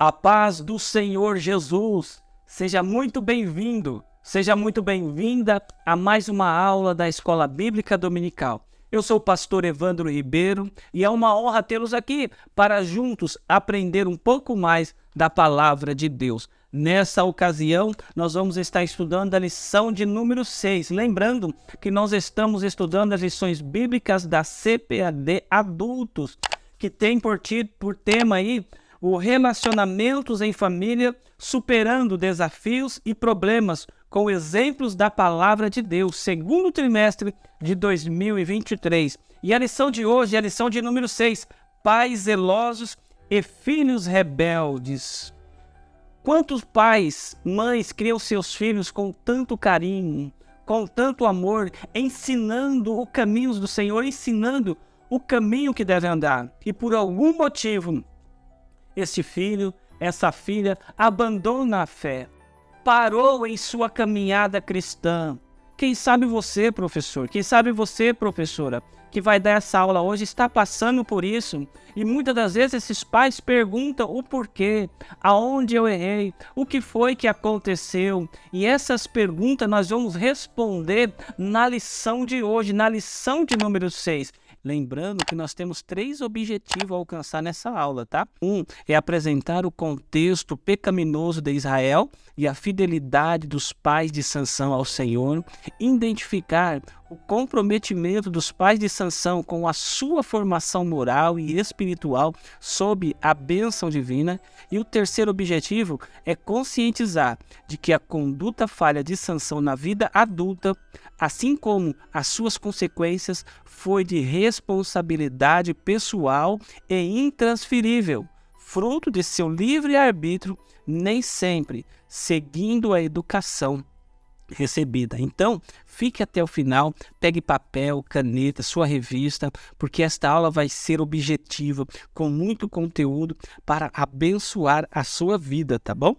A paz do Senhor Jesus, seja muito bem-vindo, seja muito bem-vinda a mais uma aula da Escola Bíblica Dominical. Eu sou o pastor Evandro Ribeiro e é uma honra tê-los aqui para juntos aprender um pouco mais da Palavra de Deus. Nessa ocasião, nós vamos estar estudando a lição de número 6. Lembrando que nós estamos estudando as lições bíblicas da CPAD Adultos, que tem por tema aí o relacionamentos em família, superando desafios e problemas com exemplos da Palavra de Deus, segundo trimestre de 2023. E a lição de hoje é a lição de número 6, pais zelosos e filhos rebeldes. Quantos pais, mães criam seus filhos com tanto carinho, com tanto amor, ensinando os caminhos do Senhor, ensinando o caminho que deve andar. E por algum motivo, esse filho, essa filha, abandona a fé, parou em sua caminhada cristã. Quem sabe você, professor, quem sabe você, professora, que vai dar essa aula hoje, está passando por isso. E muitas das vezes esses pais perguntam o porquê, aonde eu errei, o que foi que aconteceu. E essas perguntas nós vamos responder na lição de hoje, na lição de número 6. Lembrando que nós temos 3 objetivos a alcançar nessa aula, tá? 1 é apresentar o contexto pecaminoso de Israel e a fidelidade dos pais de Sansão ao Senhor, identificar o comprometimento dos pais de Sansão com a sua formação moral e espiritual sob a bênção divina. E o terceiro objetivo é conscientizar de que a conduta falha de Sansão na vida adulta, assim como as suas consequências, foi de responsabilidade pessoal e intransferível, fruto de seu livre-arbítrio, nem sempre seguindo a educação recebida. Então, fique até o final, pegue papel, caneta, sua revista, porque esta aula vai ser objetiva, com muito conteúdo para abençoar a sua vida, tá bom?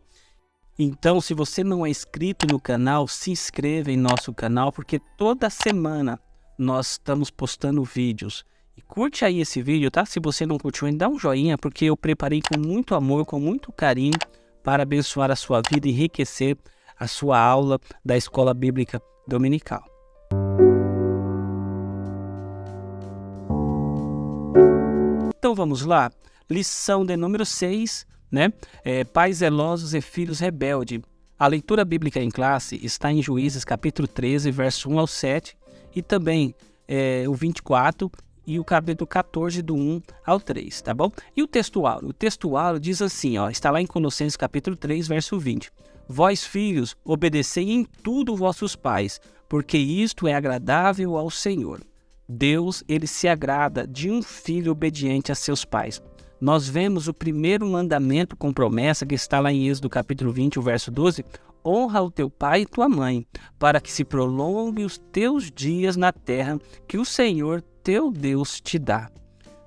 Então, se você não é inscrito no canal, se inscreva em nosso canal, porque toda semana nós estamos postando vídeos. E curte aí esse vídeo, tá? Se você não curtiu ainda, dá um joinha, porque eu preparei com muito amor, com muito carinho, para abençoar a sua vida e enriquecer a sua aula da Escola Bíblica Dominical. Então vamos lá, lição de número 6, né? Pais zelosos e filhos rebeldes. A leitura bíblica em classe está em Juízes capítulo 13, verso 1 ao 7, e também o 24 e o capítulo 14, do 1 ao 3, tá bom? E o textuário? O textuário diz assim, ó, está lá em Colossenses capítulo 3, verso 20. Vós, filhos, obedecei em tudo vossos pais, porque isto é agradável ao Senhor. Deus, ele se agrada de um filho obediente a seus pais. Nós vemos o primeiro mandamento com promessa, que está lá em Êxodo capítulo 20, o verso 12. Honra o teu pai e tua mãe, para que se prolongue os teus dias na terra que o Senhor teu Deus te dá.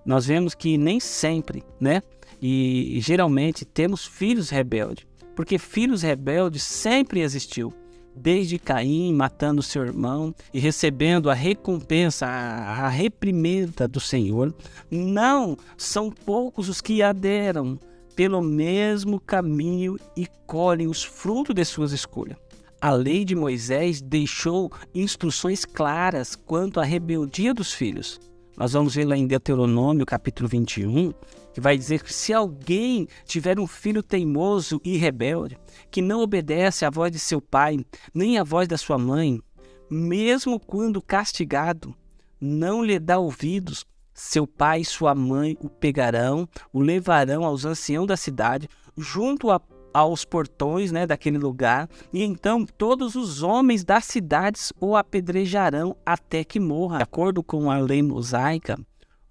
Nós vemos que nem sempre, né? E geralmente temos filhos rebeldes. Porque filhos rebeldes sempre existiu, desde Caim matando seu irmão e recebendo a recompensa, a reprimenda do Senhor. Não são poucos os que aderam pelo mesmo caminho e colhem os frutos de suas escolhas. A lei de Moisés deixou instruções claras quanto à rebeldia dos filhos. Nós vamos ver lá em Deuteronômio capítulo 21, que vai dizer que se alguém tiver um filho teimoso e rebelde, que não obedece à voz de seu pai, nem à voz da sua mãe, mesmo quando castigado, não lhe dá ouvidos, seu pai e sua mãe o pegarão, o levarão aos anciãos da cidade, junto aos portões, né, daquele lugar, e então todos os homens das cidades o apedrejarão até que morra. De acordo com a lei mosaica,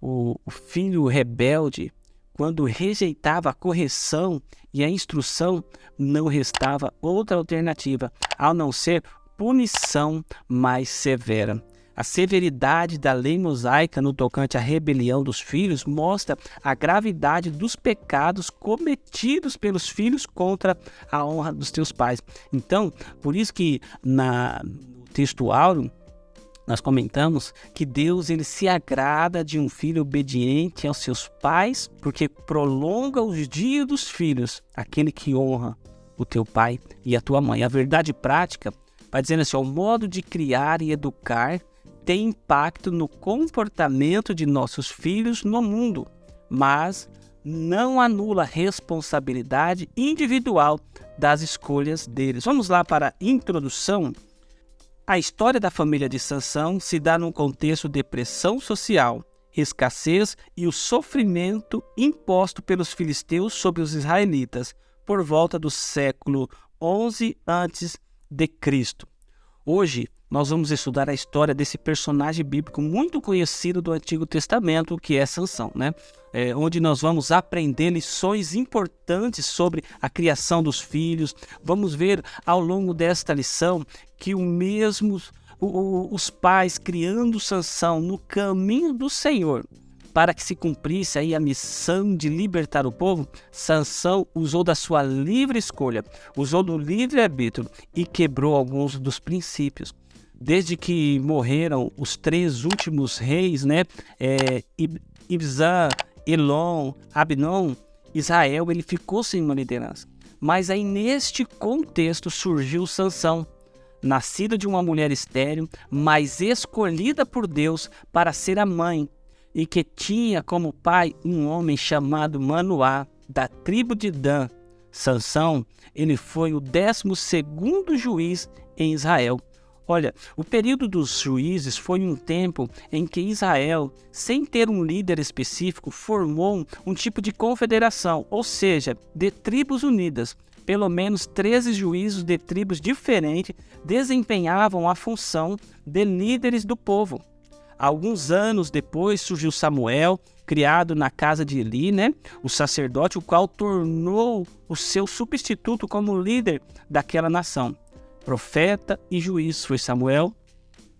o filho rebelde, quando rejeitava a correção e a instrução, não restava outra alternativa, a não ser punição mais severa. A severidade da lei mosaica no tocante à rebelião dos filhos mostra a gravidade dos pecados cometidos pelos filhos contra a honra dos teus pais. Então, por isso que no texto áureo, Nós comentamos que Deus ele se agrada de um filho obediente aos seus pais, porque prolonga os dias dos filhos, aquele que honra o teu pai e a tua mãe. A verdade prática vai dizendo assim, o modo de criar e educar tem impacto no comportamento de nossos filhos no mundo, mas não anula a responsabilidade individual das escolhas deles. Vamos lá para a introdução. A história da família de Sansão se dá num contexto de pressão social, escassez e o sofrimento imposto pelos filisteus sobre os israelitas por volta do século 11 a.C. Hoje, nós vamos estudar a história desse personagem bíblico muito conhecido do Antigo Testamento, que é Sansão, né? Onde nós vamos aprender lições importantes sobre a criação dos filhos. Vamos ver ao longo desta lição que os pais criando Sansão no caminho do Senhor, para que se cumprisse aí a missão de libertar o povo, Sansão usou da sua livre escolha, usou do livre-arbítrio e quebrou alguns dos princípios. Desde que morreram os 3 últimos reis, né? Ibzan, Elon, Abnon, Israel ele ficou sem uma liderança. Mas aí neste contexto surgiu Sansão, nascido de uma mulher estéril, mas escolhida por Deus para ser a mãe, e que tinha como pai um homem chamado Manoá, da tribo de Dan. Sansão, ele foi o 12º juiz em Israel. Olha, o período dos juízes foi um tempo em que Israel, sem ter um líder específico, formou um tipo de confederação, ou seja, de tribos unidas. Pelo menos 13 juízes de tribos diferentes desempenhavam a função de líderes do povo. Alguns anos depois surgiu Samuel, criado na casa de Eli, né? O sacerdote, o qual tornou o seu substituto como líder daquela nação. Profeta e juiz foi Samuel,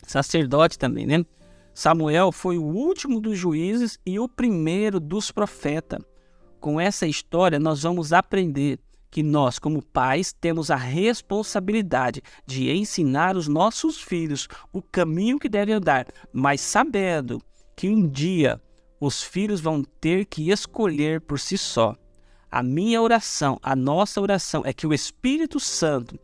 sacerdote também, né? Samuel foi o último dos juízes e o primeiro dos profetas. Com essa história nós vamos aprender que nós, como pais, temos a responsabilidade de ensinar os nossos filhos o caminho que devem andar, mas sabendo que um dia os filhos vão ter que escolher por si só. A minha oração, a nossa oração é que o Espírito Santo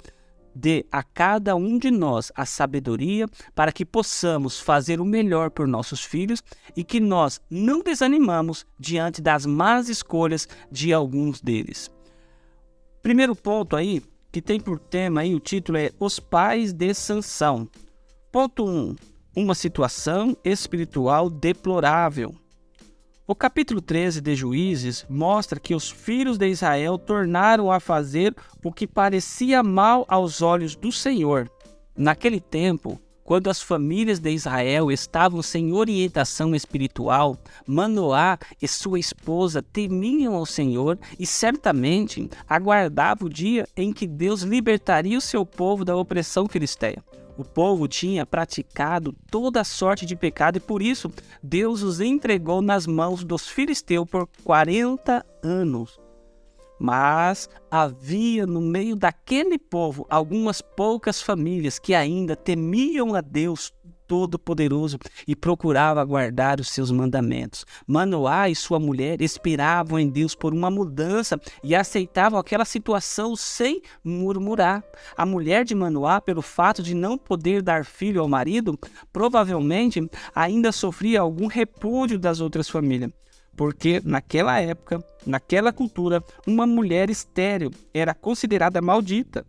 dê a cada um de nós a sabedoria para que possamos fazer o melhor por nossos filhos e que nós não desanimamos diante das más escolhas de alguns deles. Primeiro ponto aí, que tem por tema aí, o título é Os Pais de Sansão. Ponto 1. Uma situação espiritual deplorável. O capítulo 13 de Juízes mostra que os filhos de Israel tornaram a fazer o que parecia mal aos olhos do Senhor. Naquele tempo, quando as famílias de Israel estavam sem orientação espiritual, Manoá e sua esposa temiam ao Senhor e certamente aguardavam o dia em que Deus libertaria o seu povo da opressão filisteia. O povo tinha praticado toda sorte de pecado e por isso Deus os entregou nas mãos dos filisteus por 40 anos. Mas havia no meio daquele povo algumas poucas famílias que ainda temiam a Deus Todo-Poderoso e procuravam guardar os seus mandamentos. Manoá e sua mulher esperavam em Deus por uma mudança e aceitavam aquela situação sem murmurar. A mulher de Manoá, pelo fato de não poder dar filho ao marido, provavelmente ainda sofria algum repúdio das outras famílias. Porque naquela época, naquela cultura, uma mulher estéril era considerada maldita.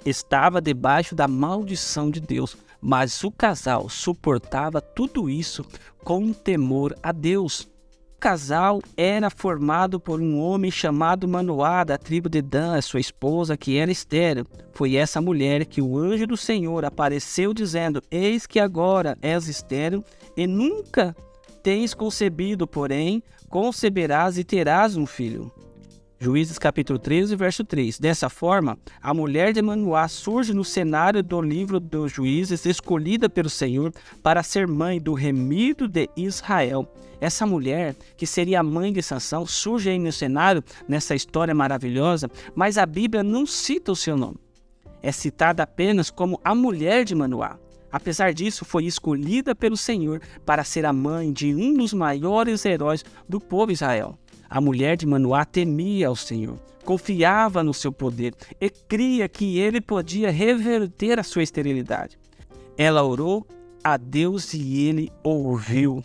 Estava debaixo da maldição de Deus, mas o casal suportava tudo isso com temor a Deus. O casal era formado por um homem chamado Manoá, da tribo de Dan, sua esposa, que era estéril. Foi essa mulher que o anjo do Senhor apareceu dizendo: eis que agora és estéril e nunca tens concebido, porém, conceberás e terás um filho. Juízes capítulo 13, verso 3. Dessa forma, a mulher de Manoá surge no cenário do livro dos Juízes, escolhida pelo Senhor para ser mãe do remido de Israel. Essa mulher, que seria a mãe de Sansão, surge aí no cenário, nessa história maravilhosa, mas a Bíblia não cita o seu nome. É citada apenas como a mulher de Manoá. Apesar disso, foi escolhida pelo Senhor para ser a mãe de um dos maiores heróis do povo Israel. A mulher de Manoá temia ao Senhor, confiava no seu poder e cria que ele podia reverter a sua esterilidade. Ela orou a Deus e ele ouviu.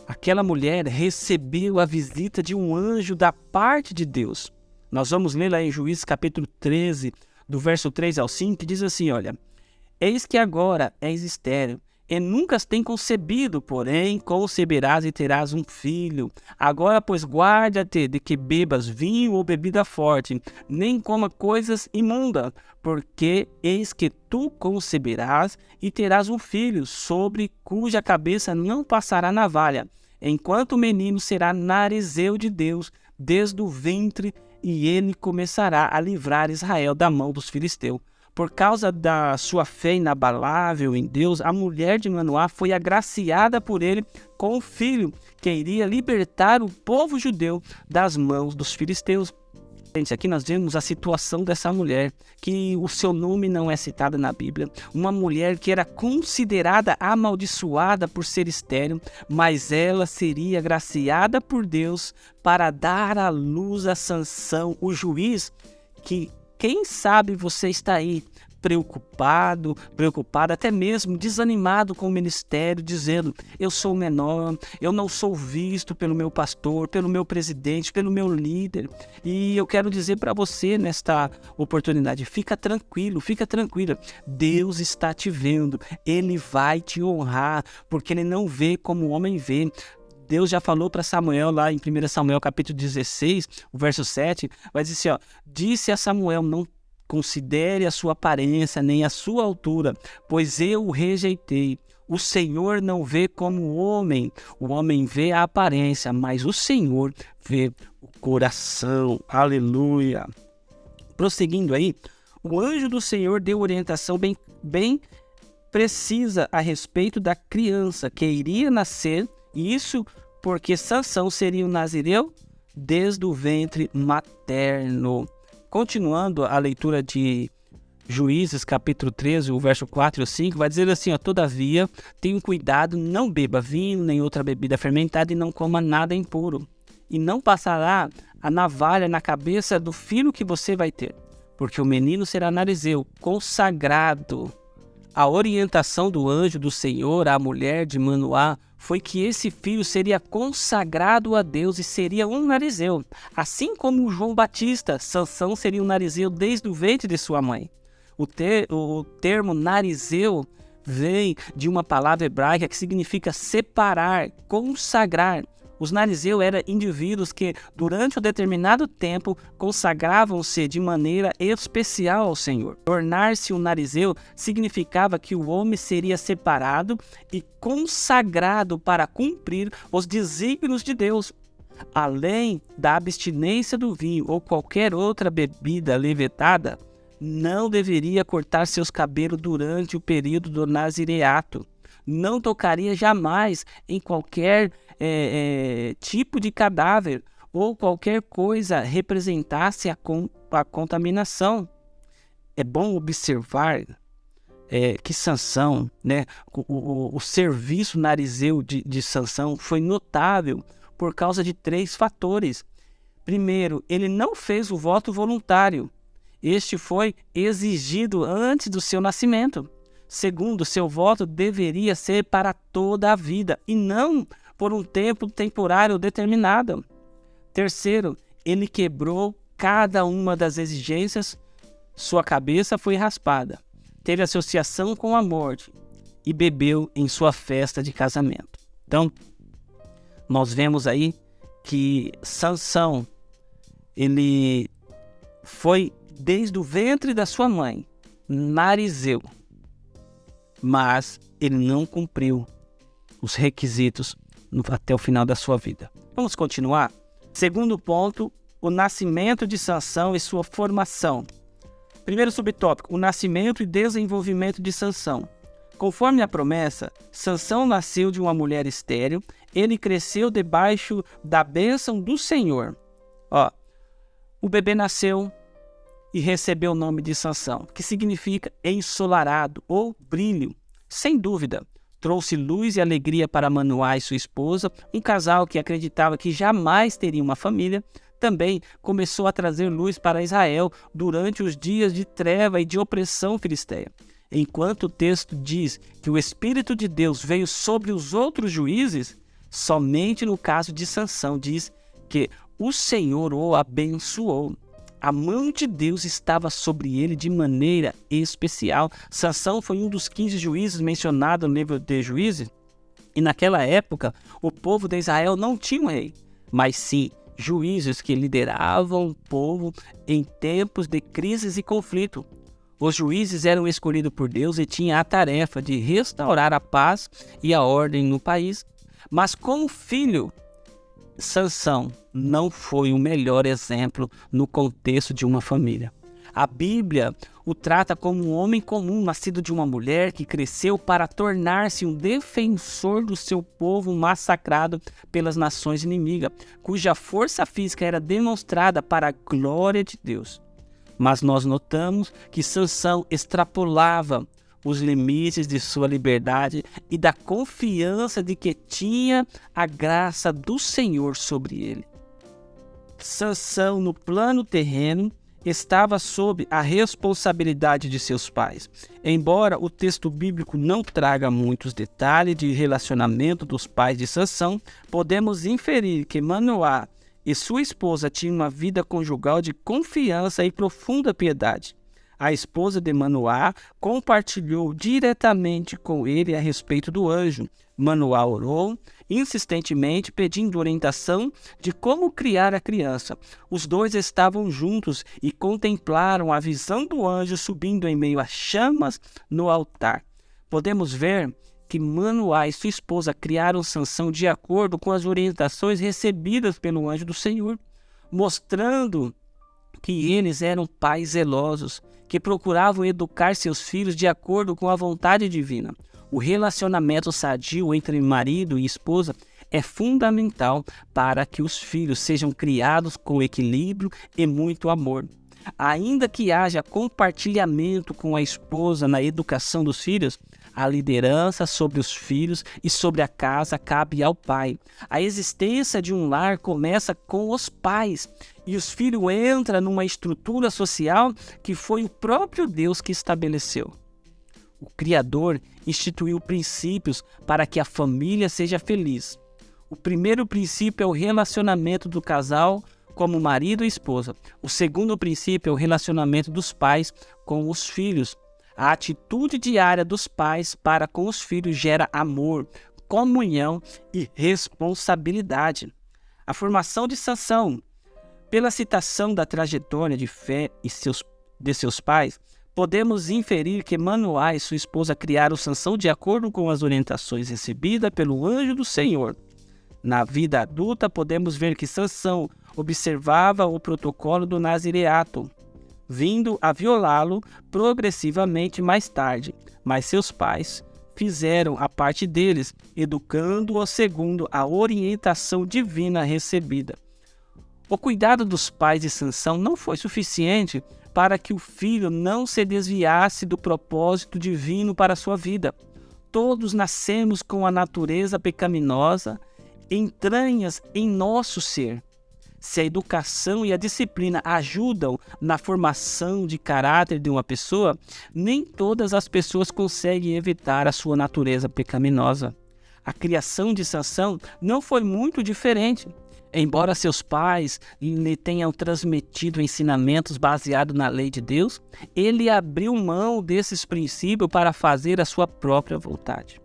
Aquela mulher recebeu a visita de um anjo da parte de Deus. Nós vamos ler lá em Juízes capítulo 13, do verso 3 ao 5, que diz assim, olha: Eis que agora és estéril, e nunca tem concebido, porém conceberás e terás um filho. Agora, pois, guarda-te de que bebas vinho ou bebida forte, nem coma coisas imundas, porque eis que tu conceberás e terás um filho, sobre cuja cabeça não passará navalha, enquanto o menino será narizeu de Deus desde o ventre, e ele começará a livrar Israel da mão dos filisteus. Por causa da sua fé inabalável em Deus, a mulher de Manoá foi agraciada por ele com um filho que iria libertar o povo judeu das mãos dos filisteus. Gente, aqui nós vemos a situação dessa mulher, que o seu nome não é citado na Bíblia. Uma mulher que era considerada amaldiçoada por ser estéril, mas ela seria agraciada por Deus para dar à luz a Sansão, o juiz, que quem sabe você está aí preocupado, até mesmo desanimado com o ministério, dizendo: eu sou menor, eu não sou visto pelo meu pastor, pelo meu presidente, pelo meu líder. E eu quero dizer para você nesta oportunidade: fica tranquilo, Deus está te vendo, Ele vai te honrar, porque Ele não vê como o homem vê. Deus já falou para Samuel lá em 1 Samuel capítulo 16, o verso 7, vai dizer assim, ó: disse a Samuel, não considere a sua aparência nem a sua altura, pois eu o rejeitei. O Senhor não vê como o homem vê a aparência, mas o Senhor vê o coração. Aleluia. Prosseguindo aí, o anjo do Senhor deu orientação bem precisa a respeito da criança que iria nascer. Isso porque Sansão seria um nazireu desde o ventre materno. Continuando a leitura de Juízes, capítulo 13, o verso 4 e 5, vai dizer assim, ó: todavia, tenha cuidado, não beba vinho, nem outra bebida fermentada, e não coma nada impuro. E não passará a navalha na cabeça do filho que você vai ter, porque o menino será narizeu, consagrado. A orientação do anjo do Senhor à mulher de Manoá foi que esse filho seria consagrado a Deus e seria um narizeu. Assim como João Batista, Sansão seria um narizeu desde o ventre de sua mãe. O termo narizeu vem de uma palavra hebraica que significa separar, consagrar. Os narizeus eram indivíduos que, durante um determinado tempo, consagravam-se de maneira especial ao Senhor. Tornar-se um narizeu significava que o homem seria separado e consagrado para cumprir os desígnios de Deus. Além da abstinência do vinho ou qualquer outra bebida levedada, não deveria cortar seus cabelos durante o período do nazireato. Não tocaria jamais em qualquer tipo de cadáver ou qualquer coisa representasse a contaminação. É bom observar que Sansão, né, o serviço narizeu de Sansão foi notável por causa de 3 fatores. Primeiro, ele não fez o voto voluntário. Este foi exigido antes do seu nascimento. Segundo, seu voto deveria ser para toda a vida e não por um tempo temporário determinado. Terceiro, ele quebrou cada uma das exigências, sua cabeça foi raspada, teve associação com a morte e bebeu em sua festa de casamento. Então, nós vemos aí que Sansão, ele foi desde o ventre da sua mãe, narizeu, mas ele não cumpriu os requisitos até o final da sua vida. Vamos continuar? Segundo ponto, o nascimento de Sansão e sua formação. Primeiro subtópico, o nascimento e desenvolvimento de Sansão. Conforme a promessa, Sansão nasceu de uma mulher estéril, ele cresceu debaixo da bênção do Senhor. O bebê nasceu e recebeu o nome de Sansão, que significa ensolarado ou brilho. sem dúvida, trouxe luz e alegria para Manoá e sua esposa, um casal que acreditava que jamais teria uma família. Também começou a trazer luz para Israel durante os dias de treva e de opressão filisteia. Enquanto o texto diz que o Espírito de Deus veio sobre os outros juízes, somente no caso de Sansão diz que o Senhor o abençoou. A mão de Deus estava sobre ele de maneira especial. Sansão foi um dos 15 juízes mencionados no livro de Juízes. E naquela época, o povo de Israel não tinha um rei, mas sim juízes que lideravam o povo em tempos de crises e conflito. Os juízes eram escolhidos por Deus e tinham a tarefa de restaurar a paz e a ordem no país. Mas como filho, Sansão não foi o melhor exemplo no contexto de uma família. A Bíblia o trata como um homem comum, nascido de uma mulher que cresceu para tornar-se um defensor do seu povo massacrado pelas nações inimigas, cuja força física era demonstrada para a glória de Deus. Mas nós notamos que Sansão extrapolava os limites de sua liberdade e da confiança de que tinha a graça do Senhor sobre ele. Sansão, no plano terreno, estava sob a responsabilidade de seus pais. Embora o texto bíblico não traga muitos detalhes de relacionamento dos pais de Sansão, podemos inferir que Manoá e sua esposa tinham uma vida conjugal de confiança e profunda piedade. A esposa de Manoá compartilhou diretamente com ele a respeito do anjo. Manoá orou insistentemente, pedindo orientação de como criar a criança. Os dois estavam juntos e contemplaram a visão do anjo subindo em meio a chamas no altar. Podemos ver que Manoá e sua esposa criaram Sansão de acordo com as orientações recebidas pelo anjo do Senhor, mostrando que eles eram pais zelosos, que procuravam educar seus filhos de acordo com a vontade divina. O relacionamento sadio entre marido e esposa é fundamental para que os filhos sejam criados com equilíbrio e muito amor. Ainda que haja compartilhamento com a esposa na educação dos filhos, a liderança sobre os filhos e sobre a casa cabe ao pai. A existência de um lar começa com os pais e os filhos entram numa estrutura social que foi o próprio Deus que estabeleceu. O Criador instituiu princípios para que a família seja feliz. O primeiro princípio é o relacionamento do casal como marido e esposa. O segundo princípio é o relacionamento dos pais com os filhos. A atitude diária dos pais para com os filhos gera amor, comunhão e responsabilidade. A formação de Sansão. Pela citação da trajetória de fé de seus pais, podemos inferir que Manoá e sua esposa criaram Sansão de acordo com as orientações recebidas pelo anjo do Senhor. Na vida adulta, podemos ver que Sansão observava o protocolo do nazireato, vindo a violá-lo progressivamente mais tarde, mas seus pais fizeram a parte deles, educando-o segundo a orientação divina recebida. O cuidado dos pais de Sansão não foi suficiente para que o filho não se desviasse do propósito divino para sua vida. Todos nascemos com a natureza pecaminosa, entranhas em nosso ser. Se a educação e a disciplina ajudam na formação de caráter de uma pessoa, nem todas as pessoas conseguem evitar a sua natureza pecaminosa. A criação de Sansão não foi muito diferente. Embora seus pais lhe tenham transmitido ensinamentos baseados na lei de Deus, ele abriu mão desses princípios para fazer a sua própria vontade.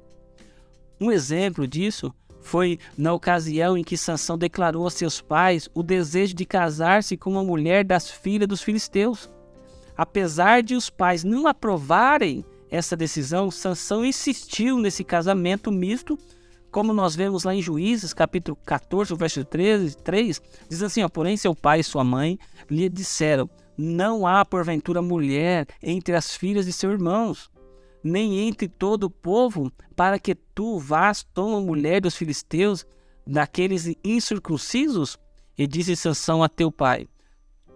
Um exemplo disso foi na ocasião em que Sansão declarou a seus pais o desejo de casar-se com uma mulher das filhas dos filisteus. Apesar de os pais não aprovarem essa decisão, Sansão insistiu nesse casamento misto, como nós vemos lá em Juízes, capítulo 14, verso 3, diz assim, porém seu pai e sua mãe lhe disseram, não há porventura mulher entre as filhas de seus irmãos, nem entre todo o povo, para que tu vás tomar mulher dos filisteus, daqueles incircuncisos? E disse Sansão a teu pai,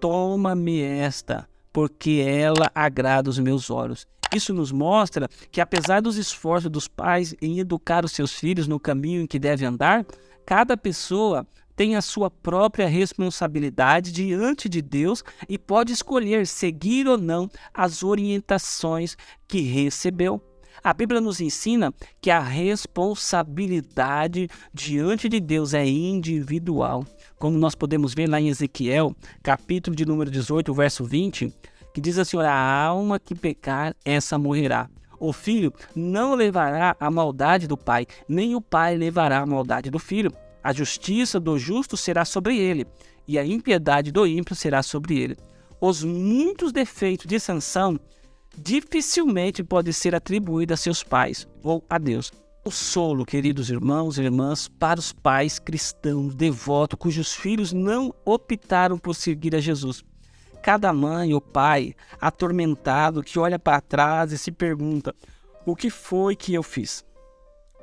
toma-me esta, porque ela agrada os meus olhos. Isso nos mostra que, apesar dos esforços dos pais em educar os seus filhos no caminho em que deve andar, cada pessoa tem a sua própria responsabilidade diante de Deus e pode escolher seguir ou não as orientações que recebeu. A Bíblia nos ensina que a responsabilidade diante de Deus é individual. Como nós podemos ver lá em Ezequiel, capítulo de número 18, verso 20, que diz assim: a alma que pecar, essa morrerá. O filho não levará a maldade do pai, nem o pai levará a maldade do filho. A justiça do justo será sobre ele, e a impiedade do ímpio será sobre ele. Os muitos defeitos de Sansão dificilmente podem ser atribuídos a seus pais ou a Deus. Consolo, queridos irmãos e irmãs, para os pais cristãos devotos cujos filhos não optaram por seguir a Jesus. Cada mãe ou pai atormentado que olha para trás e se pergunta: o que foi que eu fiz?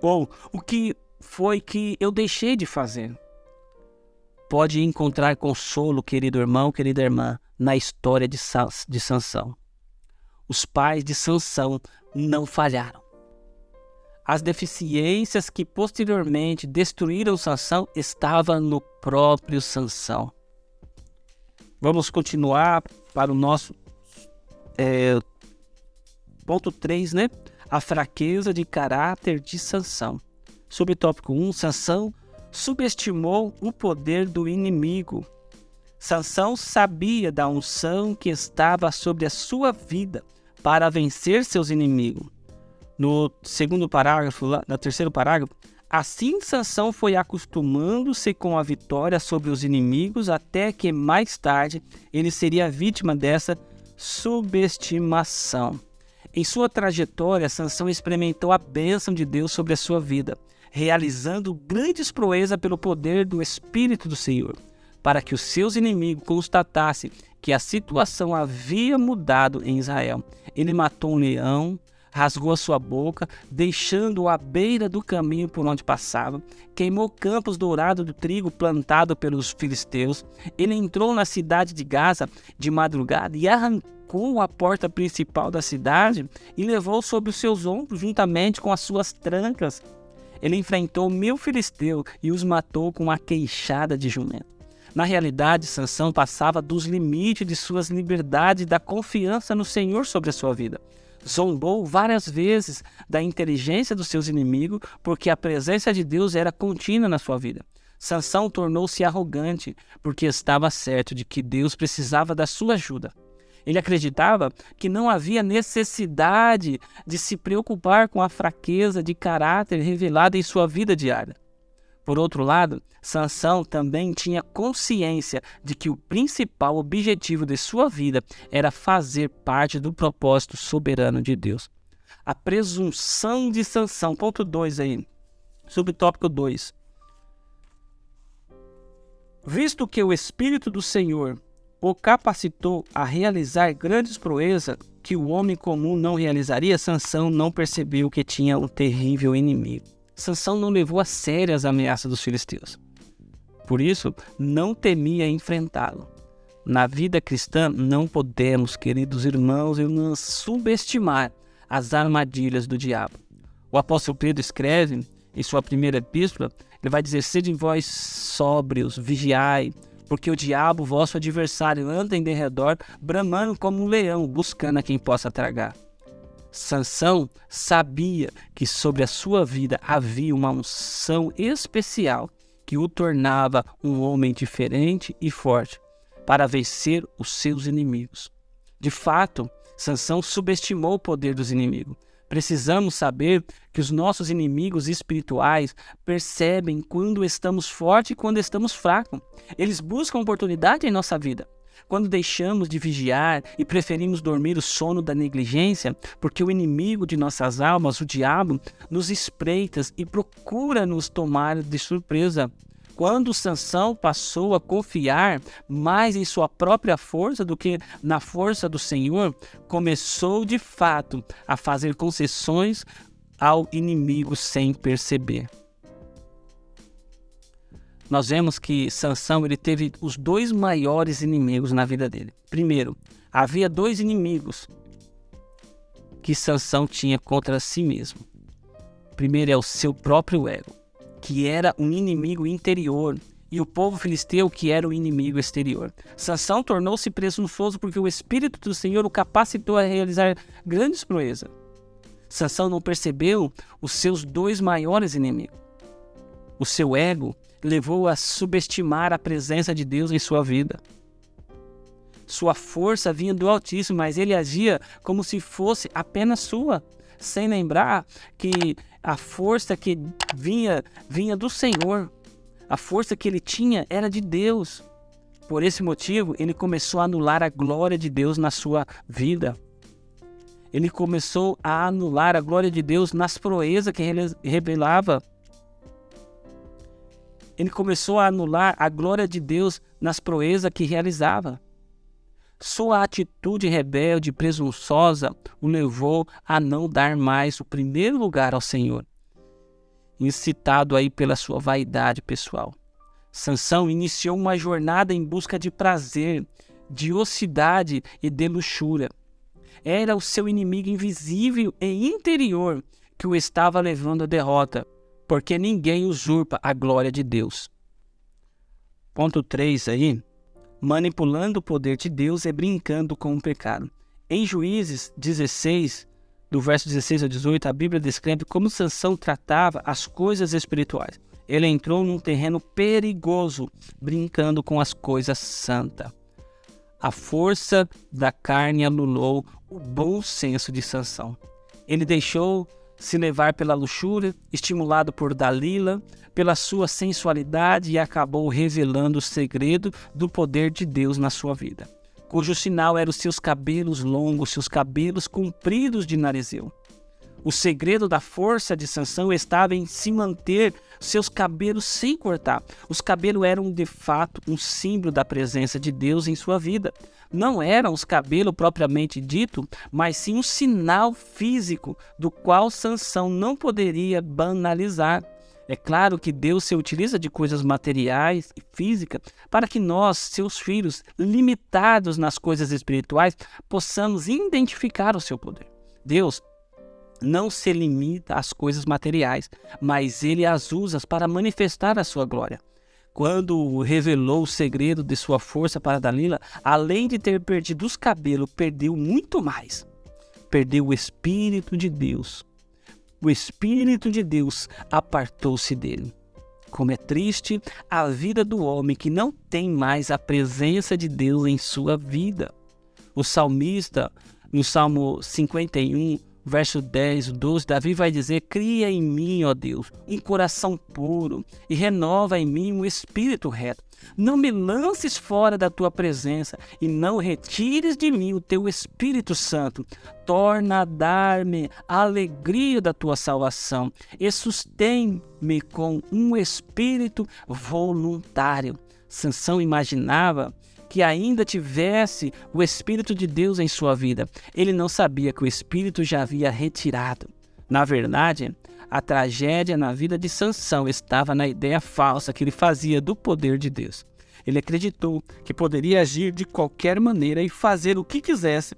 Ou o que foi que eu deixei de fazer? Pode encontrar consolo, querido irmão, querida irmã, na história de Sansão. Os pais de Sansão não falharam. As deficiências que posteriormente destruíram Sansão estavam no próprio Sansão. Vamos continuar para o nosso ponto 3, né? A fraqueza de caráter de Sansão. Subtópico 1, Sansão subestimou o poder do inimigo. Sansão sabia da unção que estava sobre a sua vida para vencer seus inimigos. No segundo parágrafo, no terceiro parágrafo, assim Sansão foi acostumando-se com a vitória sobre os inimigos até que mais tarde ele seria vítima dessa subestimação. Em sua trajetória, Sansão experimentou a bênção de Deus sobre a sua vida, realizando grandes proezas pelo poder do Espírito do Senhor, para que os seus inimigos constatassem que a situação havia mudado em Israel. Ele matou um leão, rasgou a sua boca, deixando-o à beira do caminho por onde passava, queimou campos dourados do trigo plantado pelos filisteus. Ele entrou na cidade de Gaza de madrugada e arrancou a porta principal da cidade e levou sobre os seus ombros juntamente com as suas trancas. Ele enfrentou 1000 filisteus e os matou com uma queixada de jumento. Na realidade, Sansão passava dos limites de suas liberdades e da confiança no Senhor sobre a sua vida. Zombou várias vezes da inteligência dos seus inimigos, porque a presença de Deus era contínua na sua vida. Sansão tornou-se arrogante, porque estava certo de que Deus precisava da sua ajuda. Ele acreditava que não havia necessidade de se preocupar com a fraqueza de caráter revelada em sua vida diária. Por outro lado, Sansão também tinha consciência de que o principal objetivo de sua vida era fazer parte do propósito soberano de Deus. A presunção de Sansão, ponto 2 aí, subtópico 2. Visto que o Espírito do Senhor o capacitou a realizar grandes proezas que o homem comum não realizaria, Sansão não percebeu que tinha um terrível inimigo. Sansão não levou a sério as ameaças dos filisteus. Por isso, não temia enfrentá-lo. Na vida cristã, não podemos, queridos irmãos e irmãs, subestimar as armadilhas do diabo. O apóstolo Pedro escreve em sua primeira epístola, ele vai dizer: sede vós sóbrios, vigiai, porque o diabo, vosso adversário, anda em derredor, bramando como um leão, buscando a quem possa tragar. Sansão sabia que sobre a sua vida havia uma unção especial que o tornava um homem diferente e forte para vencer os seus inimigos. De fato, Sansão subestimou o poder dos inimigos. Precisamos saber que os nossos inimigos espirituais percebem quando estamos fortes e quando estamos fracos. Eles buscam oportunidade em nossa vida. Quando deixamos de vigiar e preferimos dormir o sono da negligência, porque o inimigo de nossas almas, o diabo, nos espreita e procura nos tomar de surpresa. Quando Sansão passou a confiar mais em sua própria força do que na força do Senhor, começou de fato a fazer concessões ao inimigo sem perceber. Nós vemos que Sansão ele teve os dois maiores inimigos na vida dele. Primeiro, havia dois inimigos que Sansão tinha contra si mesmo. Primeiro é o seu próprio ego, que era um inimigo interior, e o povo filisteu, que era o inimigo exterior. Sansão tornou-se presunçoso porque o Espírito do Senhor o capacitou a realizar grandes proezas. Sansão não percebeu os seus dois maiores inimigos. O seu ego levou a subestimar a presença de Deus em sua vida. Sua força vinha do Altíssimo, mas ele agia como se fosse apenas sua, sem lembrar que a força que vinha do Senhor. A força que ele tinha era de Deus. Por esse motivo, ele começou a anular a glória de Deus na sua vida. Ele começou a anular a glória de Deus nas proezas que ele revelava. Ele começou a anular a glória de Deus nas proezas que realizava. Sua atitude rebelde e presunçosa o levou a não dar mais o primeiro lugar ao Senhor, incitado aí pela sua vaidade pessoal. Sansão iniciou uma jornada em busca de prazer, de ociosidade e de luxúria. Era o seu inimigo invisível e interior que o estava levando à derrota, porque ninguém usurpa a glória de Deus. Ponto 3 aí, manipulando o poder de Deus e brincando com o pecado. Em Juízes 16, do verso 16 a 18, a Bíblia descreve como Sansão tratava as coisas espirituais. Ele entrou num terreno perigoso, brincando com as coisas santas. A força da carne anulou o bom senso de Sansão. Ele deixou-se levar pela luxúria, estimulado por Dalila, pela sua sensualidade, e acabou revelando o segredo do poder de Deus na sua vida, cujo sinal eram os seus cabelos longos, seus cabelos compridos de narizeu. O segredo da força de Sansão estava em se manter seus cabelos sem cortar. Os cabelos eram de fato um símbolo da presença de Deus em sua vida. Não eram os cabelos propriamente dito, mas sim um sinal físico do qual Sansão não poderia banalizar. É claro que Deus se utiliza de coisas materiais e físicas para que nós, seus filhos, limitados nas coisas espirituais, possamos identificar o seu poder. Deus não se limita às coisas materiais, mas ele as usa para manifestar a sua glória. Quando revelou o segredo de sua força para Dalila, além de ter perdido os cabelos, perdeu muito mais. Perdeu o Espírito de Deus. O Espírito de Deus apartou-se dele. Como é triste a vida do homem que não tem mais a presença de Deus em sua vida. O salmista, no Salmo 51, verso 10, 12, Davi vai dizer: cria em mim, ó Deus, um coração puro e renova em mim um espírito reto. Não me lances fora da tua presença e não retires de mim o teu Espírito Santo. Torna a dar-me a alegria da tua salvação e sustém-me com um espírito voluntário. Sansão imaginava que ainda tivesse o Espírito de Deus em sua vida. Ele não sabia que o Espírito já havia retirado. Na verdade, a tragédia na vida de Sansão estava na ideia falsa que ele fazia do poder de Deus. Ele acreditou que poderia agir de qualquer maneira e fazer o que quisesse,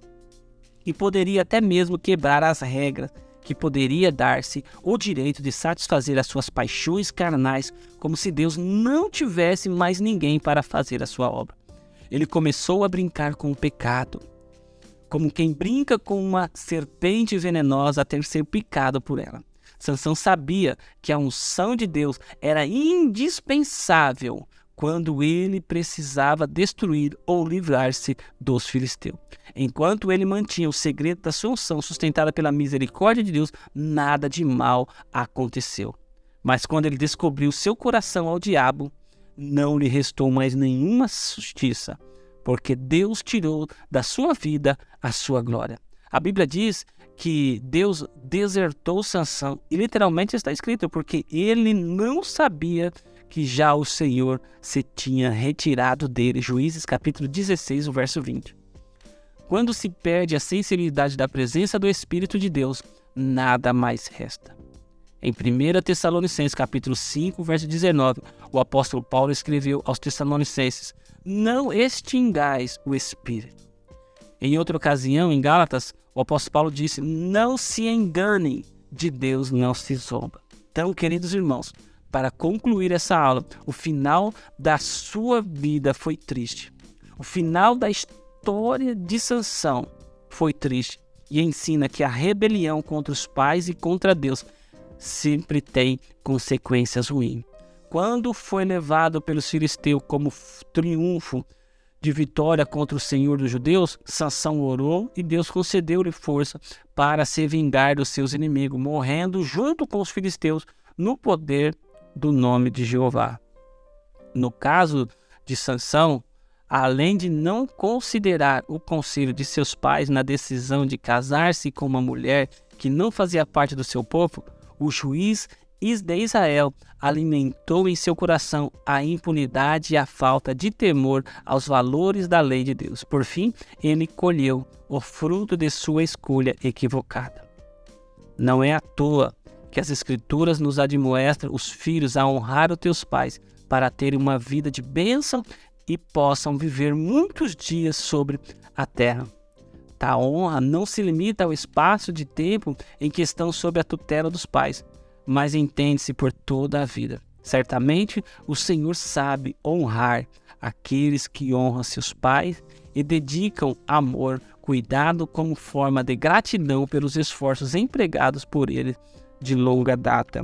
e poderia até mesmo quebrar as regras, que poderia dar-se o direito de satisfazer as suas paixões carnais, como se Deus não tivesse mais ninguém para fazer a sua obra. Ele começou a brincar com o pecado, como quem brinca com uma serpente venenosa até ser picado por ela. Sansão sabia que a unção de Deus era indispensável quando ele precisava destruir ou livrar-se dos filisteus. Enquanto ele mantinha o segredo da sua unção sustentada pela misericórdia de Deus, nada de mal aconteceu. Mas quando ele descobriu seu coração ao diabo, não lhe restou mais nenhuma justiça, porque Deus tirou da sua vida a sua glória. A Bíblia diz que Deus desertou Sansão, e literalmente está escrito, porque ele não sabia que já o Senhor se tinha retirado dele. Juízes capítulo 16, o verso 20. Quando se perde a sensibilidade da presença do Espírito de Deus, nada mais resta. Em 1 Tessalonicenses capítulo 5, verso 19, o apóstolo Paulo escreveu aos Tessalonicenses: não extingais o Espírito. Em outra ocasião, em Gálatas, o apóstolo Paulo disse: não se enganem, de Deus não se zomba. Então, queridos irmãos, para concluir essa aula, o final da sua vida foi triste. O final da história de Sansão foi triste e ensina que a rebelião contra os pais e contra Deus sempre tem consequências ruins. Quando foi levado pelos filisteus como triunfo de vitória contra o Senhor dos judeus, Sansão orou e Deus concedeu-lhe força para se vingar dos seus inimigos, morrendo junto com os filisteus no poder do nome de Jeová. No caso de Sansão, além de não considerar o conselho de seus pais na decisão de casar-se com uma mulher que não fazia parte do seu povo, o juiz de Israel alimentou em seu coração a impunidade e a falta de temor aos valores da lei de Deus. Por fim, ele colheu o fruto de sua escolha equivocada. Não é à toa que as Escrituras nos admoestam os filhos a honrar os teus pais para terem uma vida de bênção e possam viver muitos dias sobre a terra. Tal honra não se limita ao espaço de tempo em que estão sob a tutela dos pais, mas entende-se por toda a vida. Certamente, o Senhor sabe honrar aqueles que honram seus pais e dedicam amor, cuidado como forma de gratidão pelos esforços empregados por ele de longa data.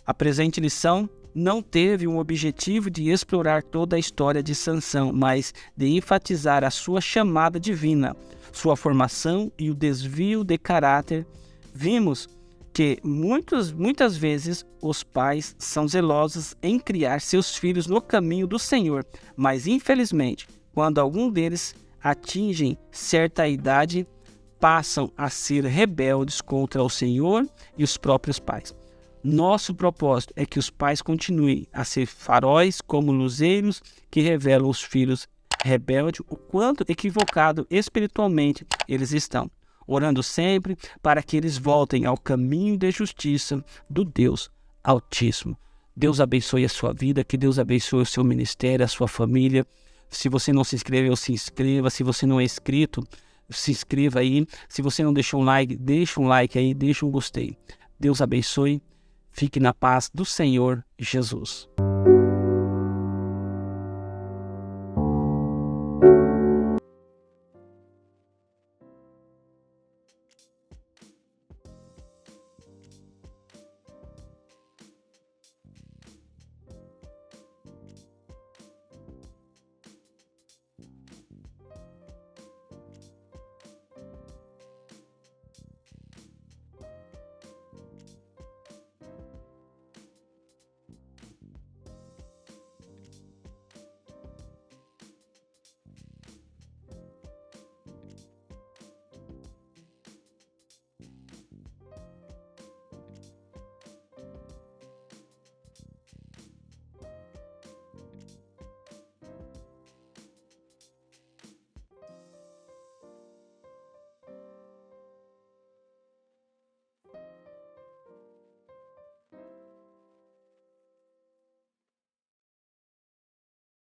A presente lição não teve um objetivo de explorar toda a história de Sansão, mas de enfatizar a sua chamada divina, sua formação e o desvio de caráter. Vimos que muitas vezes os pais são zelosos em criar seus filhos no caminho do Senhor, mas infelizmente, quando algum deles atingem certa idade, passam a ser rebeldes contra o Senhor e os próprios pais. Nosso propósito é que os pais continuem a ser faróis como luzeiros que revelam os filhos rebeldes o quanto equivocado espiritualmente eles estão, orando sempre para que eles voltem ao caminho de justiça do Deus Altíssimo. Deus abençoe a sua vida, que Deus abençoe o seu ministério, a sua família. Se você não se inscreveu, se inscreva. Se você não é inscrito, se inscreva aí. Se você não deixou um like, deixa um like aí, deixa um gostei. Deus abençoe. Fique na paz do Senhor Jesus.